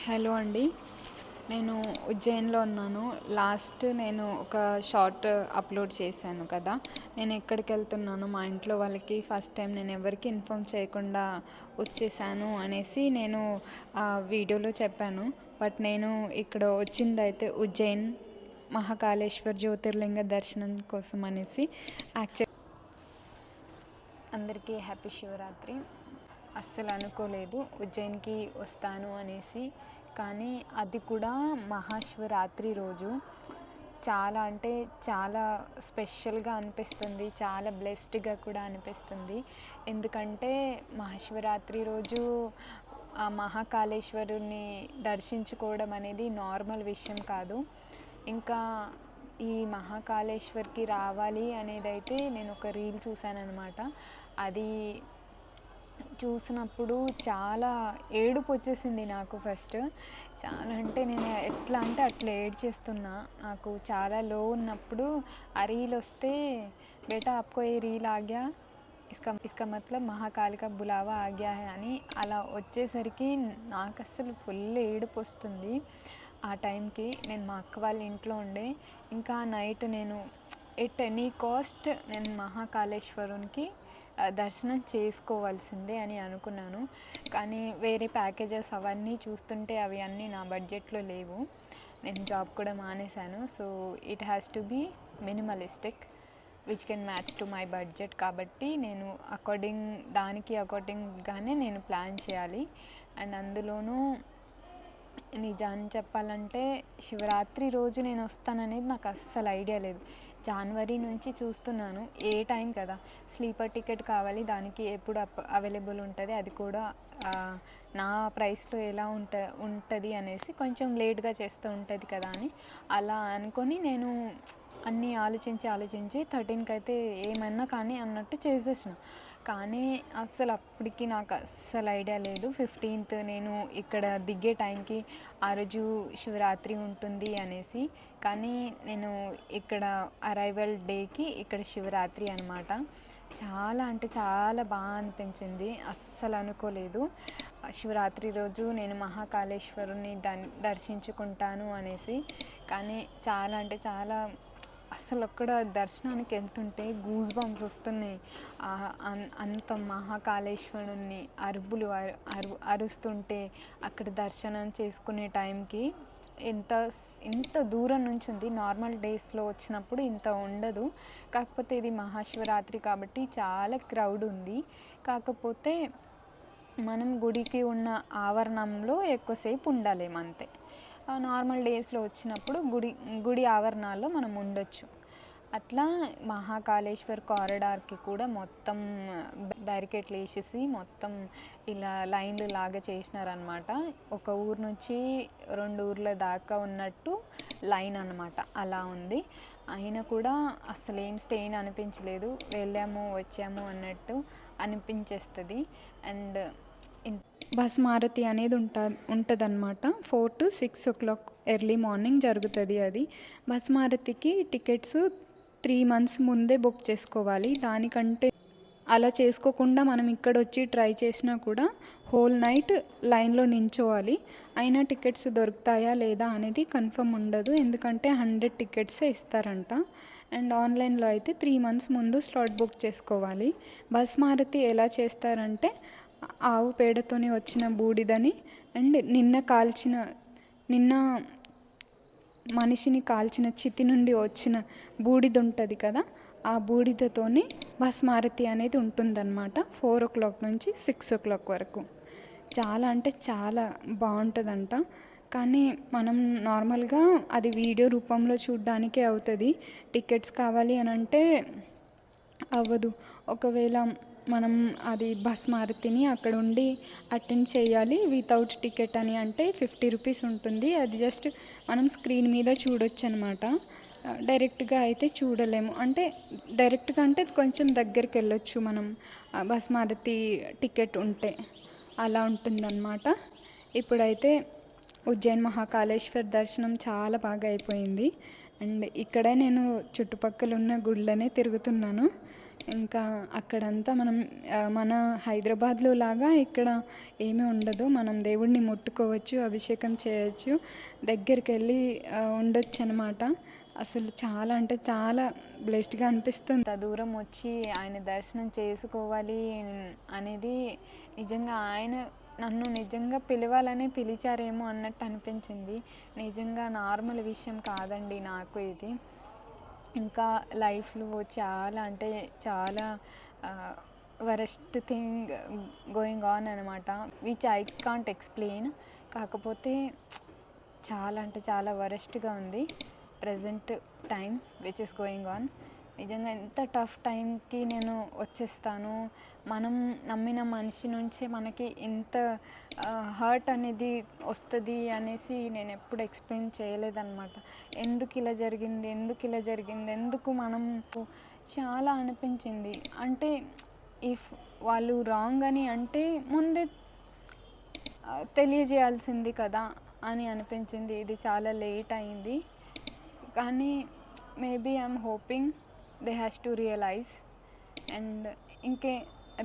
Hello అండి. నేను ఉజ్జయిన్లో ఉన్నాను. నేను ఒక షార్ట్ అప్లోడ్ చేశాను కదా. నేను ఎక్కడికి వెళ్తున్నాను, మా ఇంట్లో వాళ్ళకి ఫస్ట్ టైం నేను ఎవరికి ఇన్ఫామ్ చేయకుండా వచ్చేసాను అనేసి నేను ఆ వీడియోలో చెప్పాను. బట్ నేను ఇక్కడ వచ్చిందైతే ఉజ్జయిన్ మహాకాళేశ్వర్ జ్యోతిర్లింగ దర్శనం కోసం అనేసి. అందరికీ హ్యాపీ శివరాత్రి. అస్సలు అనుకోలేదు ఉజ్జయిన్కి వస్తాను అనేసి, కానీ అది కూడా మహాశివరాత్రి రోజు. చాలా అంటే చాలా స్పెషల్గా అనిపిస్తుంది, చాలా బ్లెస్డ్గా కూడా అనిపిస్తుంది. ఎందుకంటే మహాశివరాత్రి రోజు ఆ మహాకాళేశ్వరుని దర్శించుకోవడం అనేది నార్మల్ విషయం కాదు. ఇంకా ఈ మహాకాళేశ్వర్కి రావాలి అనేది అయితే నేను ఒక రీల్ చూశానన్నమాట. అది చూసినప్పుడు చాలా ఏడుపు వచ్చేసింది నాకు. ఫస్ట్ చాలా అంటే నేను ఎట్లా అంటే అట్లా ఏడ్చేస్తున్నా. నాకు చాలా లో ఉన్నప్పుడు ఆ రీల్ వస్తే, బేటా ఆప్కో ఏ రీల్ ఆ గయా, ఇస్కా మతలబ్ మహాకాళి కా బులావా ఆ గయా హై అని అలా వచ్చేసరికి నాకు అస్సలు ఫుల్ ఏడుపు వస్తుంది. ఆ టైంకి నేను మా అక్క వాళ్ళ ఇంట్లో ఉండే. ఇంకా నైట్ నేను ఎట్ ఎనీ కాస్ట్ నేను మహాకాళేశ్వరునికి దర్శనం చేసుకోవాల్సిందే అని అనుకున్నాను. కానీ వేరే ప్యాకేజెస్ అవన్నీ చూస్తుంటే అవి అన్నీ నా బడ్జెట్లో లేవు. నేను జాబ్ కూడా మానేశాను. So it has to be minimalistic which can match to my budget. కాబట్టి నేను దానికి అకార్డింగ్గానే నేను ప్లాన్ చేయాలి. అండ్ అందులోనూ నిజాన్ని చెప్పాలంటే శివరాత్రి రోజు నేను వస్తాననేది నాకు అస్సలు ఐడియా లేదు. జనవరి నుంచి చూస్తున్నాను, ఏ టైం కదా, స్లీపర్ టికెట్ కావాలి, దానికి ఎప్పుడు అవైలబుల్ ఉంటుంది, అది కూడా నా ప్రైస్లో ఎలా ఉంటుంది అనేసి కొంచెం లేట్గా చేస్తూ ఉంటుంది కదా అని అలా అనుకొని నేను అన్నీ ఆలోచించి 13కి అయితే ఏమన్నా కానీ అన్నట్టు చేసేసిన. కానీ అస్సలు అప్పటికి నాకు అస్సలు ఐడియా లేదు 15th నేను ఇక్కడ దిగే టైంకి ఆ రోజు శివరాత్రి ఉంటుంది అనేసి. కానీ నేను ఇక్కడ అరైవల్ డేకి ఇక్కడ శివరాత్రి అనమాట. చాలా అంటే చాలా బాగా అనిపించింది. అస్సలు అనుకోలేదు శివరాత్రి రోజు నేను మహాకాళేశ్వరుని దర్శించుకుంటాను అనేసి. కానీ చాలా అంటే చాలా అసలు అక్కడ దర్శనానికి వెళ్తుంటే గూస్ బంప్స్ వస్తున్నాయి. అంత మహాకాళేశ్వరుని అరుస్తుంటే అక్కడ దర్శనం చేసుకునే టైంకి ఎంత దూరం నుంచి ఉంది. నార్మల్ డేస్లో వచ్చినప్పుడు ఇంత ఉండదు. కాకపోతే ఇది మహాశివరాత్రి కాబట్టి చాలా క్రౌడ్ ఉంది. కాకపోతే మనం గుడికి ఉన్న ఆవరణంలో ఎక్కువసేపు ఉండలేము అంతే. నార్మల్ డేస్లో వచ్చినప్పుడు గుడి ఆవరణాల్లో మనం ఉండొచ్చు. అట్లా మహాకాళేశ్వర్ కారిడార్కి కూడా మొత్తం బ్యారికేడ్లు వేసేసి మొత్తం ఇలా లైన్లు లాగా చేసినారనమాట. ఒక ఊరు నుంచి 2 ఊర్ల దాకా ఉన్నట్టు లైన్ అనమాట, అలా ఉంది. అయినా కూడా అసలు ఏం స్టెయిన్ అనిపించలేదు. వెళ్ళాము వచ్చాము అన్నట్టు అనిపించేస్తుంది. అండ్ భస్మారతి అనేది ఉంటుందన్నమాట. 4 to 6 o'clock ఎర్లీ మార్నింగ్ జరుగుతుంది. అది భస్మారతికి టికెట్స్ 3 months ముందే బుక్ చేసుకోవాలి. దానికంటే అలా చేసుకోకుండా మనం ఇక్కడ వచ్చి ట్రై చేసినా కూడా హోల్ నైట్ లైన్లో నించోవాలి. అయినా టికెట్స్ దొరుకుతాయా లేదా అనేది కన్ఫర్మ్ ఉండదు, ఎందుకంటే 100 tickets ఇస్తారంట. అండ్ ఆన్లైన్లో అయితే 3 months ముందు స్లాట్ బుక్ చేసుకోవాలి. భస్మారతి ఎలా చేస్తారంటే ఆవు పేడతోని వచ్చిన బూడిదని అండ్ నిన్న మనిషిని కాల్చిన చితి నుండి వచ్చిన బూడిద ఉంటుంది కదా, ఆ బూడిదతోని భస్మారతి అనేది ఉంటుందన్నమాట. 4 o'clock నుంచి 6 o'clock వరకు. చాలా అంటే చాలా బాగుంటుందంట. కానీ మనం నార్మల్గా అది వీడియో రూపంలో చూడడానికే అవుతుంది. టికెట్స్ కావాలి అని అంటే అవ్వదు. ఒకవేళ మనం అది భస్మారతిని అక్కడ ఉండి అటెండ్ చేయాలి వితౌట్ టికెట్ అని అంటే 50 rupees ఉంటుంది. అది జస్ట్ మనం స్క్రీన్ మీద చూడొచ్చు అనమాట. డైరెక్ట్గా అయితే చూడలేము. అంటే డైరెక్ట్గా అంటే కొంచెం దగ్గరికి వెళ్ళొచ్చు మనం భస్మారతి టికెట్ ఉంటే, అలా ఉంటుందన్నమాట. ఇప్పుడైతే ఉజ్జయిన్ మహాకాళేశ్వర్ దర్శనం చాలా బాగా అయిపోయింది. అండ్ ఇక్కడ నేను చుట్టుపక్కల ఉన్న గుళ్ళనే తిరుగుతున్నాను. ఇంకా అక్కడంతా మనం మన హైదరాబాద్లో లాగా ఇక్కడ ఏమీ ఉండదు. మనం దేవుడిని ముట్టుకోవచ్చు, అభిషేకం చేయొచ్చు, దగ్గరికి వెళ్ళి ఉండొచ్చు అనమాట. అసలు చాలా అంటే చాలా బ్లెస్డ్గా అనిపిస్తుంది. అంత దూరం వచ్చి ఆయన దర్శనం చేసుకోవాలి అనేది నిజంగా ఆయన నన్ను నిజంగా పిలవాలని పిలిచారేమో అన్నట్టు అనిపించింది. నిజంగా నార్మల్ విషయం కాదండి నాకు ఇది. ఇంకా లైఫ్లో చాలా అంటే చాలా వరస్ట్ థింగ్ గోయింగ్ ఆన్ అనమాట, విచ్ ఐ కాంట్ ఎక్స్ప్లెయిన్. కాకపోతే చాలా అంటే చాలా వరస్ట్గా ఉంది present time which is going on. నిజంగా ఎంత టఫ్ టైంకి నేను వచ్చేస్తాను. మనం నమ్మిన మనిషి నుంచి మనకి ఇంత హర్ట్ అనేది వస్తుంది అనేసి నేను ఎప్పుడు ఎక్స్ప్లెయిన్ చేయలేదన్నమాట. ఎందుకు ఇలా జరిగింది, ఎందుకు ఇలా జరిగింది, ఎందుకు మనం చాలా అనిపించింది. అంటే ఇఫ్ వాళ్ళు రాంగ్ అని అంటే ముందే తెలియజేయాల్సింది కదా అని అనిపించింది. ఇది చాలా లేట్ అయింది, కానీ maybe I'm hoping they has to realise. And ఇంకే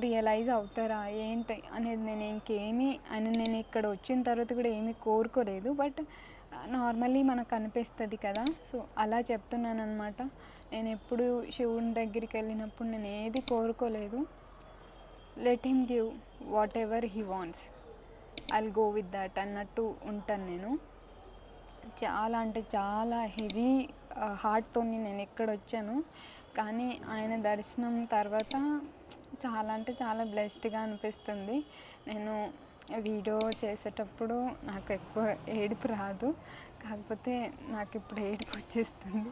రియలైజ్ అవుతారా ఏంటి అనేది నేను ఇంకేమీ అని నేను ఇక్కడ వచ్చిన తర్వాత కూడా ఏమీ కోరుకోలేదు. బట్ నార్మల్లీ మనకు అనిపిస్తుంది కదా, సో అలా చెప్తున్నాను అనమాట. నేను ఎప్పుడు శివుని దగ్గరికి వెళ్ళినప్పుడు నేను ఏది కోరుకోలేదు. Let him give whatever he wants, I'll go with that అన్నట్టు ఉంటాను నేను. చాలా అంటే చాలా హెవీ హార్ట్తో నేను ఇక్కడ వచ్చాను. కానీ ఆయన దర్శనం తర్వాత చాలా అంటే చాలా బ్లెస్డ్గా అనిపిస్తుంది. నేను వీడియో చేసేటప్పుడు నాకు ఎక్కువ ఏడుపు రాదు, కాకపోతే నాకు ఇప్పుడు ఏడుపు వచ్చేస్తుంది.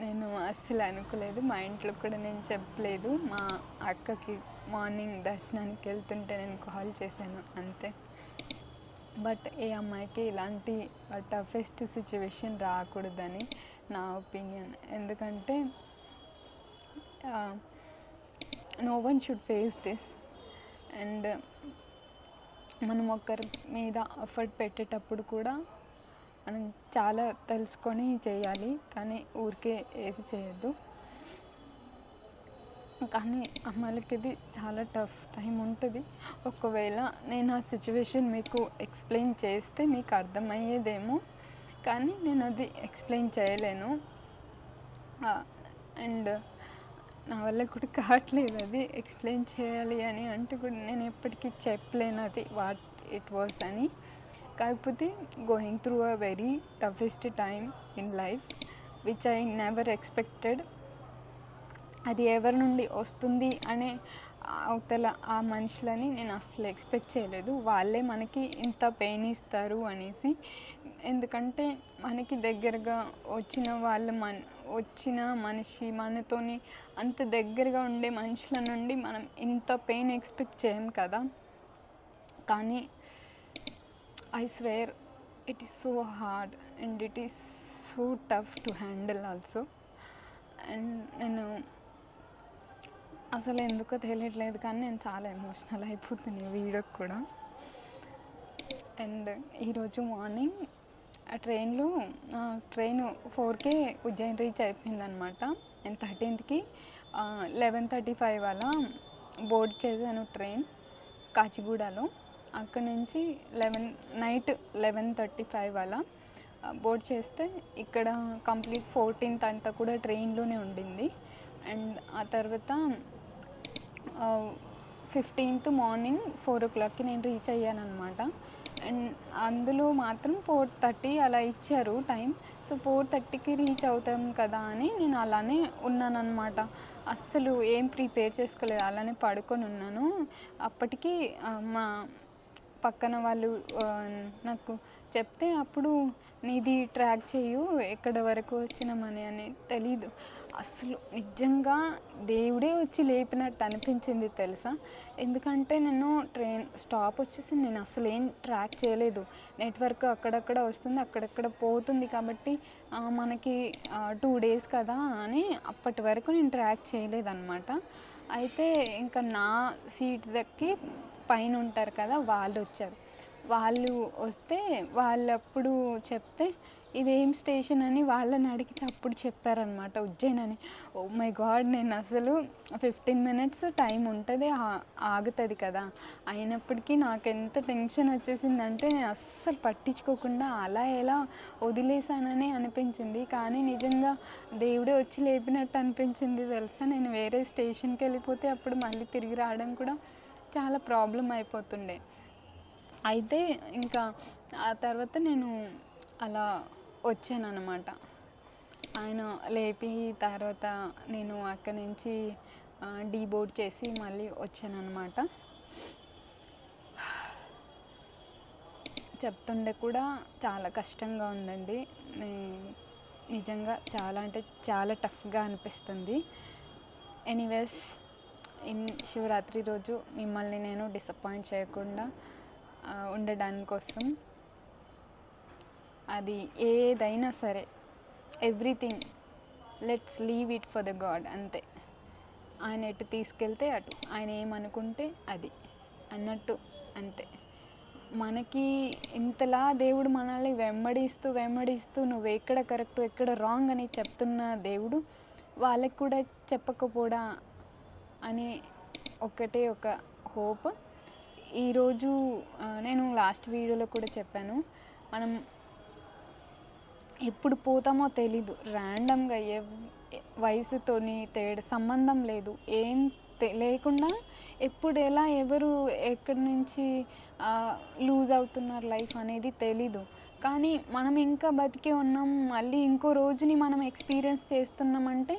నేను అస్సలు అనుకోలేదు, మా ఇంట్లో కూడా నేను చెప్పలేదు. మా అక్కకి మార్నింగ్ దర్శనానికి వెళ్తుంటే నేను కాల్ చేశాను అంతే. బట్ ఏ అమ్మాయికి ఇలాంటి టఫెస్ట్ సిచ్యువేషన్ రాకూడదని నా ఒపీనియన్. ఎందుకంటే no one should face this. And మనం ఒకరి మీద ఎఫర్ట్ పెట్టేటప్పుడు కూడా మనం చాలా తెలుసుకొని చేయాలి, కానీ ఊరికే ఏది చేయొద్దు. కానీ అమ్మాయిలకి ఇది చాలా టఫ్ టైం ఉంటుంది. ఒకవేళ నేను ఆ సిచ్యువేషన్ మీకు ఎక్స్ప్లెయిన్ చేస్తే మీకు అర్థమయ్యేదేమో, కానీ నేను అది ఎక్స్ప్లెయిన్ చేయలేను. అండ్ నా వల్ల కూడా కావట్లేదు అది ఎక్స్ప్లెయిన్ చేయాలి అని అంటే కూడా నేను ఎప్పటికీ చెప్పలేను అది వాట్ ఇట్ వాస్ అని. కాకపోతే going through a very toughest time in life which I never expected. అది ఎవరి నుండి వస్తుంది అనే అవతల ఆ మనుషులని నేను అసలు ఎక్స్పెక్ట్ చేయలేదు. వాళ్ళే మనకి ఇంత పెయిన్ ఇస్తారు అనేసి. ఎందుకంటే మనకి దగ్గరగా వచ్చిన వాళ్ళు వచ్చిన మనిషి మనతోని అంత దగ్గరగా ఉండే మనుషుల నుండి మనం ఇంత పెయిన్ ఎక్స్పెక్ట్ చేయం కదా. కానీ I swear it is so hard and it is so tough to handle also. And నేను అసలు ఎందుకో తెలియట్లేదు, కానీ నేను చాలా ఎమోషనల్ అయిపోతున్నాను ఈ వీడియోకి కూడా. అండ్ ఈరోజు మార్నింగ్ ఆ ట్రైన్ 4కే ఉజ్జయిన్ రీచ్ అయిపోయిందనమాట. నేను 13కి 11:35 అలా బోర్డ్ చేశాను ట్రైన్ కాచిగూడలో. అక్కడి నుంచి నైట్ 11:35 అలా బోర్డ్ చేస్తే ఇక్కడ కంప్లీట్ 14th అంతా కూడా ట్రైన్లోనే ఉండింది. అండ్ ఆ తర్వాత 15th మార్నింగ్ 4 o'clockకి నేను రీచ్ అయ్యానమాట. అండ్ అందులో మాత్రం 4:30 అలా ఇచ్చారు టైం. సో 4:30కి రీచ్ అవుతాం కదా అని నేను అలానే ఉన్నానన్నమాట. అస్సలు ఏం ప్రిపేర్ చేసుకోలేదు, అలానే పడుకొని ఉన్నాను. అప్పటికి మా పక్కన వాళ్ళు నాకు చెప్తే అప్పుడు నీది ట్రాక్ చేయు ఎక్కడ వరకు వచ్చినామని అని తెలీదు. అసలు నిజంగా దేవుడే వచ్చి లేపినట్టు అనిపించింది తెలుసా. ఎందుకంటే నేను ట్రైన్ స్టాప్ వచ్చేసి నేను అసలు ఏం ట్రాక్ చేయలేదు. నెట్వర్క్ అక్కడక్కడ వస్తుంది, అక్కడక్కడ పోతుంది, కాబట్టి మనకి 2 days కదా అని అప్పటి వరకు నేను ట్రాక్ చేయలేదన్నమాట. అయితే ఇంకా నా సీట్ దక్కి పైన ఉంటారు కదా వాళ్ళు వచ్చారు. వాళ్ళు వస్తే వాళ్ళప్పుడు చెప్తే ఇదేం స్టేషన్ అని వాళ్ళని అడిగితే అప్పుడు చెప్పారనమాట ఉజ్జయిన్ అని. ఓ మై గాడ్, నేను అసలు 15 మినిట్స్ టైం ఉంటుంది, ఆగుతుంది కదా, అయినప్పటికీ నాకు ఎంత టెన్షన్ వచ్చేసిందంటే నేను అస్సలు పట్టించుకోకుండా అలా ఎలా వదిలేసానని అనిపించింది. కానీ నిజంగా దేవుడే వచ్చి లేపినట్టు అనిపించింది తెలుసా. నేను వేరే స్టేషన్కి వెళ్ళిపోతే అప్పుడు మళ్ళీ తిరిగి రావడం కూడా చాలా ప్రాబ్లం అయిపోతుండే. అయితే ఇంకా ఆ తర్వాత నేను అలా వచ్చానన్నమాట. ఆయన లేపి తర్వాత నేను అక్కడి నుంచి డీబోర్డ్ చేసి మళ్ళీ వచ్చానన్నమాట. చెప్తుండే కూడా చాలా కష్టంగా ఉందండి. నిజంగా చాలా అంటే చాలా టఫ్గా అనిపిస్తుంది. ఎనీవేస్, శివరాత్రి రోజు మిమ్మల్ని నేను డిసప్పాయింట్ చేయకుండా ఉండడాని కోసం అది ఏదైనా సరే, everything let's leave it for the God, అంతే. ఆయన ఎటు తీసుకెళ్తే అటు, ఆయన ఏమనుకుంటే అది అన్నట్టు, అంతే. మనకి ఇంతలా దేవుడు మనల్ని వెంబడిస్తూ వెంబడిస్తూ నువ్వు ఎక్కడ కరెక్ట్ ఎక్కడ రాంగ్ అని చెప్తున్న దేవుడు వాళ్ళకి కూడా చెప్పకపోడా అని ఒకటే ఒక హోప్. ఈరోజు నేను లాస్ట్ వీడియోలో కూడా చెప్పాను, మనం ఎప్పుడు పోతామో తెలీదు. ర్యాండమ్గా వయసుతోని సంబంధం లేదు, ఏం లేకుండా ఎప్పుడు ఎలా ఎవరు ఎక్కడి నుంచి లూజ్ అవుతున్నారు లైఫ్ అనేది తెలీదు. కానీ మనం ఇంకా బతికే ఉన్నాం, మళ్ళీ ఇంకో రోజుని మనం ఎక్స్పీరియన్స్ చేస్తున్నామంటే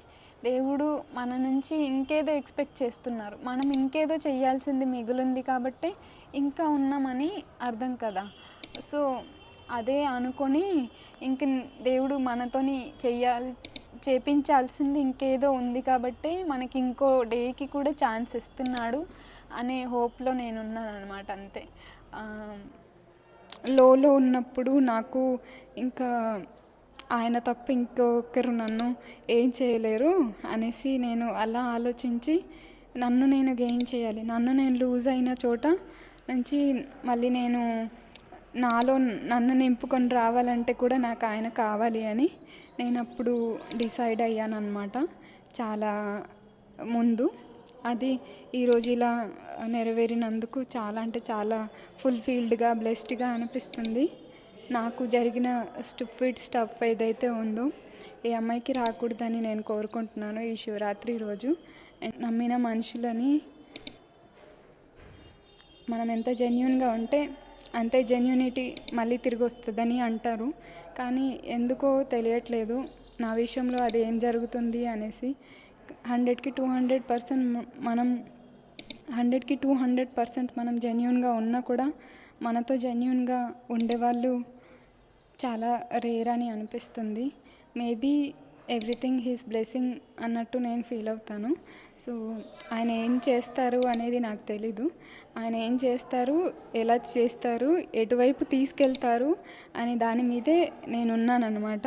దేవుడు మన నుంచి ఇంకేదో ఎక్స్పెక్ట్ చేస్తున్నారు, మనం ఇంకేదో చేయాల్సింది మిగిలింది కాబట్టి ఇంకా ఉన్నామని అర్థం కదా. సో అదే అనుకొని ఇంక దేవుడు మనతోని చేపించాల్సింది ఇంకేదో ఉంది కాబట్టి మనకి ఇంకో డేకి కూడా ఛాన్స్ ఇస్తున్నాడు అనే హోప్లో నేనున్నాను అనమాట, అంతే. లోలో ఉన్నప్పుడు నాకు ఇంకా ఆయన తప్ప ఇంకొకరు నన్ను ఏం చేయలేరు అనేసి నేను అలా ఆలోచించి నన్ను నేను గెయిన్ చేయాలి, నన్ను నేను లూజ్ అయిన చోట నుంచి మళ్ళీ నేను నాలో నన్ను నింపుకొని రావాలంటే కూడా నాకు ఆయన కావాలి అని నేను అప్పుడు డిసైడ్ అయ్యాను అనమాట, చాలా ముందు. అది ఈరోజు ఇలా నెరవేరినందుకు చాలా అంటే చాలా ఫుల్ఫిల్డ్గా బ్లెస్డ్గా అనిపిస్తుంది. నాకు జరిగిన స్టూపిడ్ స్టఫ్ ఏదైతే ఉందో ఏ అమ్మాయికి రాకూడదని నేను కోరుకుంటున్నాను ఈ శివరాత్రి రోజు. నమ్మిన మనుషులని మనం ఎంత జెన్యూన్గా ఉంటే అంతే జెన్యూనిటీ మళ్ళీ తిరిగి వస్తుందని అంటారు, కానీ ఎందుకో తెలియట్లేదు నా విషయంలో అది ఏం జరుగుతుంది అనేసి. 100కి 200% మనం 100కి 200% మనం జెన్యూన్గా ఉన్నా కూడా మనతో జెన్యూన్గా ఉండేవాళ్ళు చాలా రేర్ అని అనిపిస్తుంది. మేబీ ఎవ్రీథింగ్ హీస్ బ్లెస్సింగ్ అన్నట్టు నేను ఫీల్ అవుతాను. సో ఆయన ఏం చేస్తారు అనేది నాకు తెలీదు, ఆయన ఏం చేస్తారు, ఎలా చేస్తారు, ఎటువైపు తీసుకెళ్తారు అనే దాని మీదే నేనున్నానమాట.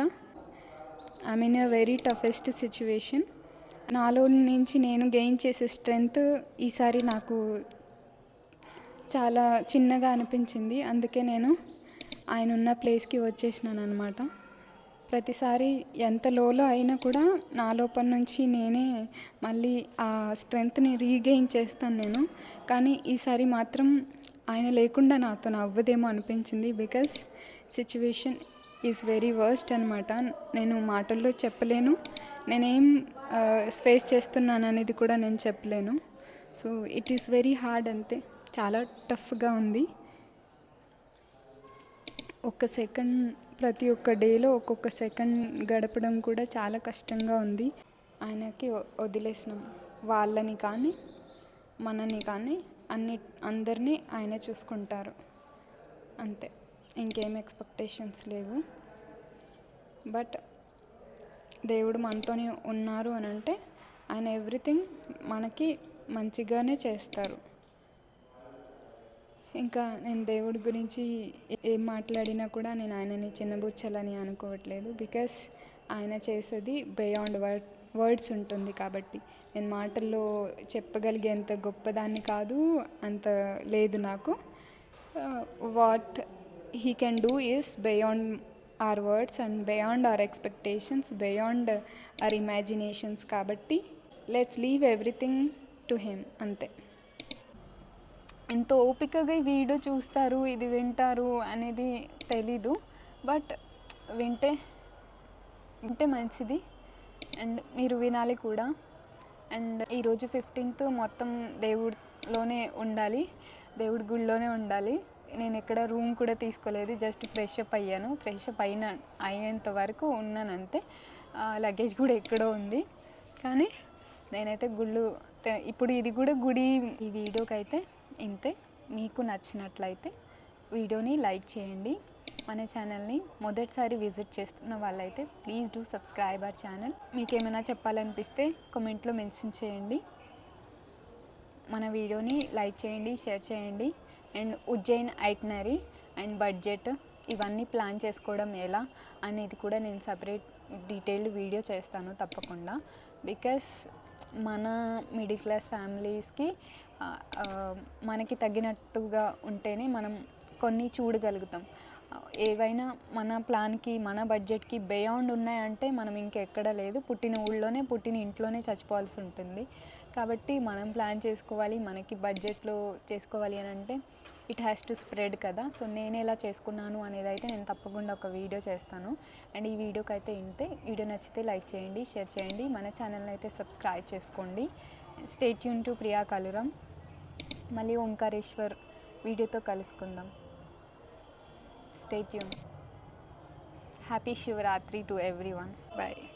I mean a very toughest situation. నాలో నుంచి నేను గెయిన్ చేసే స్ట్రెంగ్త్ ఈసారి నాకు చాలా చిన్నగా అనిపించింది, అందుకే నేను ఆయన ఉన్న ప్లేస్కి వచ్చేసినాను అనమాట. ప్రతిసారి ఎంత లోలో అయినా కూడా నా లోపల నుంచి నేనే మళ్ళీ ఆ స్ట్రెంగ్త్ని రీగెయిన్ చేస్తాను నేను. కానీ ఈసారి మాత్రం ఆయన లేకుండా నాతో అవ్వదేమో అనిపించింది, because situation is very worst అనమాట. నేను మాటల్లో చెప్పలేను, నేనేం ఫేస్ చేస్తున్నాను అనేది కూడా నేను చెప్పలేను. So it is very hard, అంతే, చాలా టఫ్గా ఉంది. ప్రతి ఒక్క డేలో ఒక్కొక్క సెకండ్ గడపడం కూడా చాలా కష్టంగా ఉంది. ఆయనకి వదిలేసినాం, వాళ్ళని కానీ మనని కానీ అందరినీ ఆయన చూసుకుంటారు, అంతే, ఇంకేం ఎక్స్పెక్టేషన్స్ లేవు. బట్ దేవుడు మనతోనే ఉన్నారు అని అంటే ఆయన ఎవ్రీథింగ్ మనకి మంచిగానే చేస్తారు. ఇంకా నేను దేవుడి గురించి ఏం మాట్లాడినా కూడా నేను ఆయనని చిన్నబుచ్చాలని అనుకోవట్లేదు, బికాస్ ఆయన చేసేది బియాండ్ వర్డ్స్ ఉంటుంది కాబట్టి. నేను మాటల్లో చెప్పగలిగేంత గొప్పదాన్ని కాదు, అంత లేదు నాకు. What he can do is beyond our words and beyond our expectations, beyond our imaginations. కాబట్టి let's leave everything to him, అంతే. ఎంతో ఓపికగా ఈ వీడియో చూస్తారు, ఇది వింటారు అనేది తెలీదు, బట్ వింటే వింటే మంచిది అండ్ మీరు వినాలి కూడా. అండ్ ఈరోజు 15th మొత్తం దేవుడిలోనే ఉండాలి, దేవుడి గుడిలోనే ఉండాలి. నేను ఎక్కడ రూమ్ కూడా తీసుకోలేదు, జస్ట్ ఫ్రెష్ అప్ అయ్యాను. ఫ్రెష్ అప్ అయ్యేంత వరకు ఉన్నాను అంతే. లగేజ్ కూడా ఎక్కడో ఉంది, కానీ నేనైతే ఇప్పుడు ఇది కూడా గుడి. ఈ వీడియోకి అయితే ఇంతే. మీకు నచ్చినట్లయితే వీడియోని లైక్ చేయండి. మన ఛానల్ని మొదటిసారి విజిట్ చేస్తున్న వాళ్ళైతే please do subscribe our channel. మీకు ఏమైనా చెప్పాలనిపిస్తే కామెంట్లో మెన్షన్ చేయండి. మన వీడియోని లైక్ చేయండి, షేర్ చేయండి. And Ujjain itinerary and budget ఇవన్నీ ప్లాన్ చేసుకోవడం ఎలా అనేది కూడా నేను సపరేట్ డీటెయిల్డ్ వీడియో చేస్తాను తప్పకుండా. బికాస్ మన మిడిల్ క్లాస్ ఫ్యామిలీస్కి మనకి తగ్గినట్టుగా ఉంటేనే మనం కొన్ని చూడగలుగుతాం. ఏవైనా మన ప్లాన్కి మన బడ్జెట్కి బియాండ్ ఉన్నాయంటే మనం ఇంకెక్కడ లేదు, పుట్టిన ఊళ్ళోనే పుట్టిన ఇంట్లోనే చచ్చిపోవాల్సి ఉంటుంది. కాబట్టి మనం ప్లాన్ చేసుకోవాలి, మనకి బడ్జెట్లో చేసుకోవాలి అని అంటే ఇట్ హ్యాస్ టు స్ప్రెడ్ కదా. సో నేను ఎలా చేసుకున్నాను అనేది అయితే నేను తప్పకుండా ఒక వీడియో చేస్తాను. అండ్ ఈ వీడియోకి అయితే ఇంతే. వీడియో నచ్చితే లైక్ చేయండి, షేర్ చేయండి, మన ఛానల్ని అయితే సబ్స్క్రైబ్ చేసుకోండి. Stay tune to Priya Kaluram. మళ్ళీ ఓంకారేశ్వర్ వీడియోతో కలుసుకుందాం. Stay tuned. Happy Shivratri to everyone. Bye.